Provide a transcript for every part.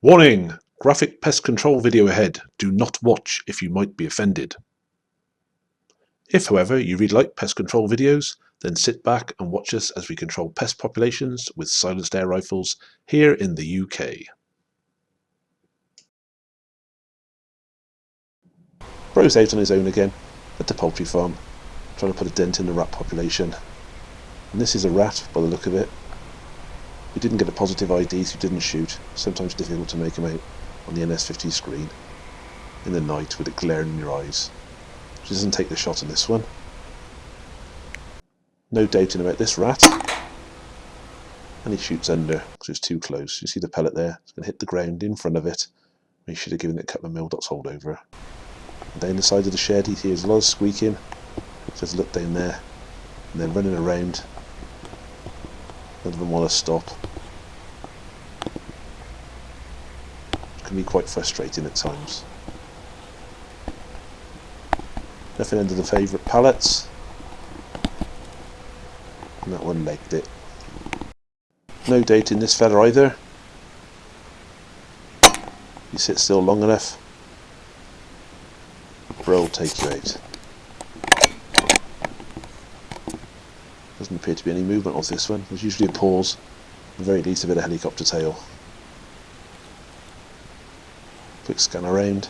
Warning! Graphic pest control video ahead. Do not watch if you might be offended. If, however, you really like pest control videos, then sit back and watch us as we control pest populations with silenced air rifles here in the UK. Bro's out on his own again at the poultry farm, trying to put a dent in the rat population. And this is a rat by the look of it. We didn't get a positive ID, so we didn't shoot. Sometimes difficult to make them out on the NS50 screen in the night with it glaring in your eyes. She doesn't take the shot on this one. No doubting about this rat. And he shoots under because it's too close. You see the pellet there? It's going to hit the ground in front of it. We should have given it a couple of mil dots hold over. And down the side of the shed he hears a lot of squeaking. Just look down there. And then running around. None of them want to stop. It can be quite frustrating at times. Nothing under the favourite pallets. And that one legged it. No date in this fella either. You sit still long enough, Bro will take you out. Doesn't appear to be any movement off this one. There's usually a pause, at the very least a bit of helicopter tail. Quick scan around.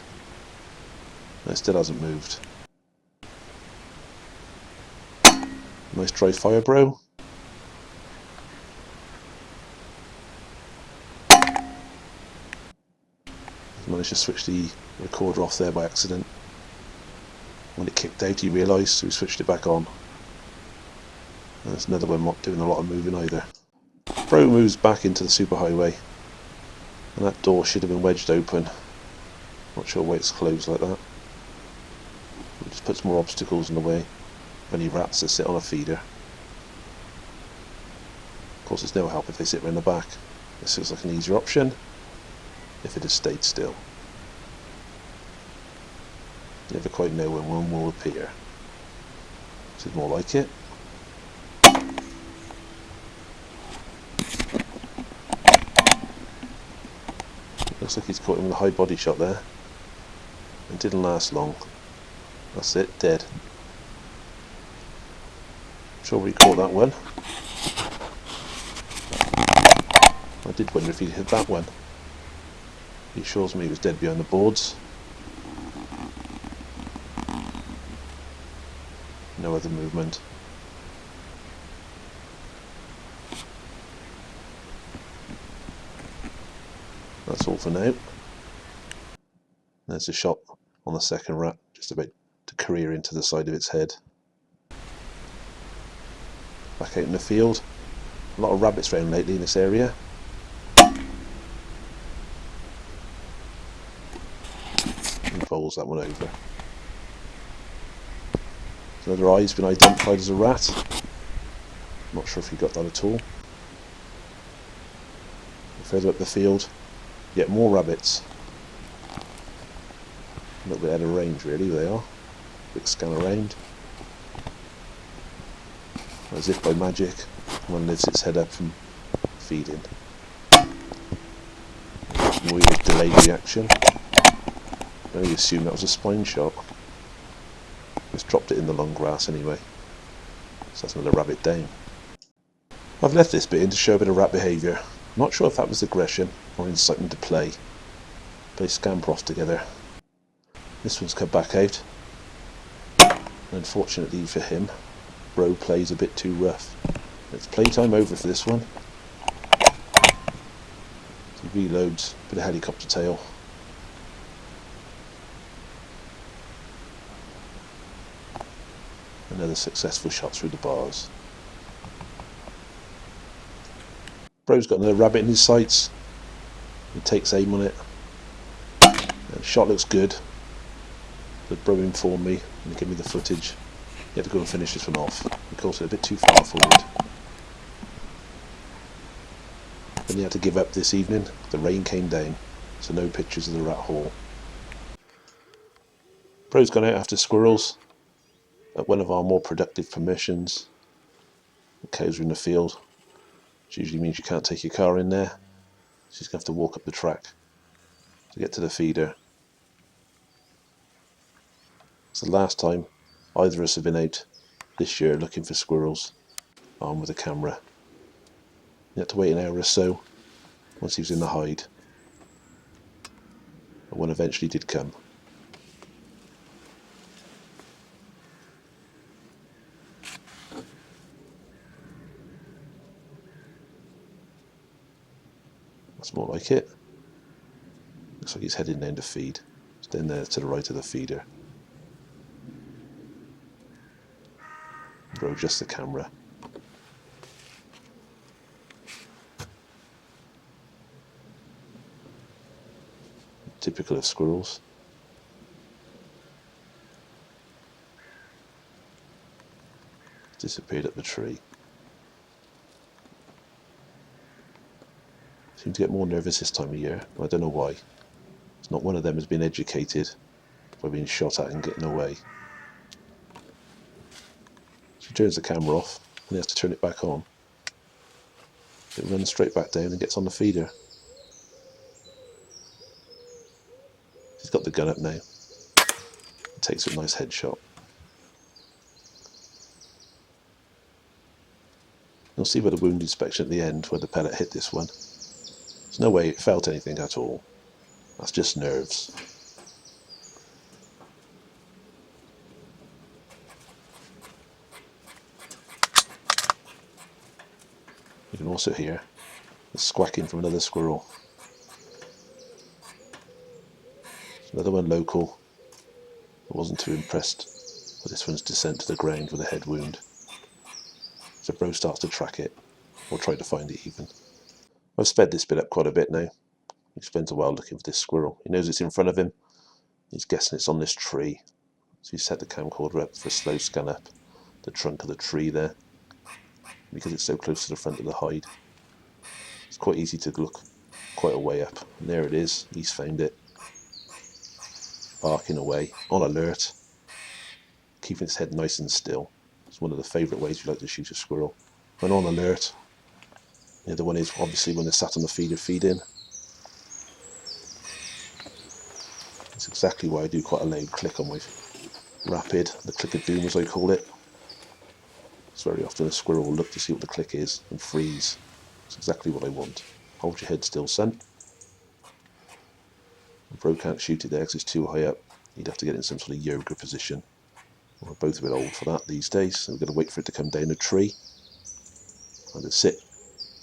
No, it still hasn't moved. Nice dry fire, Bro. Managed to switch the recorder off there by accident. When it kicked out he realised, so he switched it back on. And there's another one not doing a lot of moving either. Bro moves back into the superhighway, and that door should have been wedged open. Not sure why it's closed like that. It just puts more obstacles in the way of any rats that sit on a feeder. Of course it's no help if they sit around the back. This looks like an easier option if it had stayed still. Never quite know when one will appear. This is more like it. Looks like he's caught him with a high body shot there. It didn't last long. That's it, dead. Sure we caught that one. I did wonder if he'd hit that one. He assures me he was dead behind the boards. No other movement. That's all for now. There's a shot on the second rat, just about to career into the side of its head. Back out in the field. A lot of rabbits around lately in this area. And bowls that one over. Another eye's been identified as a rat. Not sure if he got that at all. Further up the field, yet more rabbits. A little bit out of range really, they are. Quick scan around. As if by magic, one lifts its head up from feeding. Weird delayed reaction. I only assume that was a spine shot. Just dropped it in the long grass anyway. So that's another rabbit down. I've left this bit in to show a bit of rat behaviour. I'm not sure if that was aggression or incitement to play. They scamper off together. This one's come back out. And unfortunately for him, Bro plays a bit too rough. It's playtime over for this one. He reloads, a bit of helicopter tail. Another successful shot through the bars. Bro's got another rabbit in his sights. He takes aim on it. The shot looks good. But Bro informed me and gave me the footage. He had to go and finish this one off. He caught it a bit too far forward. Then he had to give up this evening. The rain came down, so no pictures of the rat hole. Bro's gone out after squirrels at one of our more productive permissions. The cows are in the field, which usually means you can't take your car in there. So you're going to have to walk up the track to get to the feeder. It's the last time either of us have been out this year looking for squirrels armed with a camera. You had to wait an hour or so once he was in the hide, but one eventually did come. That's more like it. Looks like he's heading down to feed. It's down there to the right of the feeder. Bro, just the camera. Typical of squirrels. Disappeared up the tree. Seem to get more nervous this time of year. I don't know why. It's not one of them has been educated by being shot at and getting away. She turns the camera off and he has to turn it back on. It runs straight back down and gets on the feeder. He's got the gun up now. It takes a nice headshot. You'll see by the wound inspection at the end where the pellet hit this one. There's no way it felt anything at all. That's just nerves. You can also hear the squawking from another squirrel. Another one local. I wasn't too impressed with this one's descent to the ground with a head wound. So Bro starts to track it, or try to find it even. I've sped this bit up quite a bit now. He spends a while looking for this squirrel. He knows it's in front of him. He's guessing it's on this tree. So he set the camcorder up for a slow scan up the trunk of the tree there. Because it's so close to the front of the hide, it's quite easy to look quite a way up. And there it is. He's found it. Barking away, on alert, keeping its head nice and still. It's one of the favourite ways we like to shoot a squirrel. When on alert. The other one is obviously when they're sat on the feeder feeding. That's exactly why I do quite a loud click on my rapid, the click of doom as I call it. It's very often a squirrel will look to see what the click is and freeze. It's exactly what I want. Hold your head still, son. Bro can't shoot it there because it's too high up. You'd have to get in some sort of yoga position. We're both a bit old for that these days, so we've got to wait for it to come down a tree. Either sit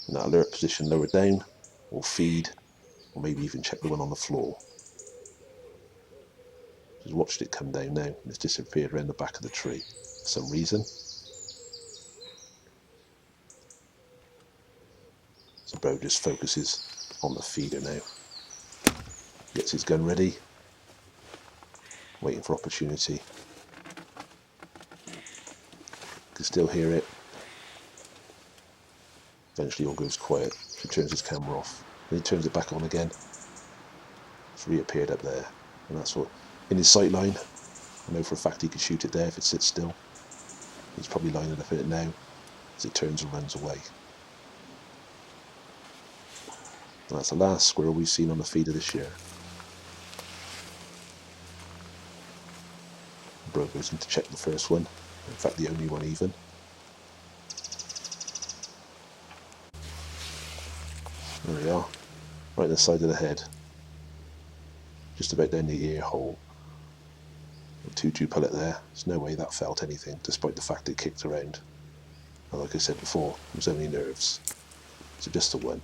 in that alert position lower down, or feed, or maybe even check the one on the floor. Just watched it come down now, and it's disappeared around the back of the tree for some reason. So Bro just focuses on the feeder now. Gets his gun ready, waiting for opportunity. Can still hear it. Eventually all goes quiet. He turns his camera off. Then he turns it back on again. It's reappeared up there. And that's what, in his sight line, I know for a fact he could shoot it there if it sits still. He's probably lining up at it now as it turns and runs away. And that's the last squirrel we've seen on the feeder this year. Bro goes in to check the first one. In fact, the only one even. There we are. Right in the side of the head. Just about down the ear hole. A 2-2 pellet there. There's no way that felt anything, despite the fact it kicked around. And like I said before, it was only nerves. So just the one.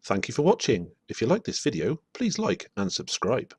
Thank you for watching. If you like this video, please like and subscribe.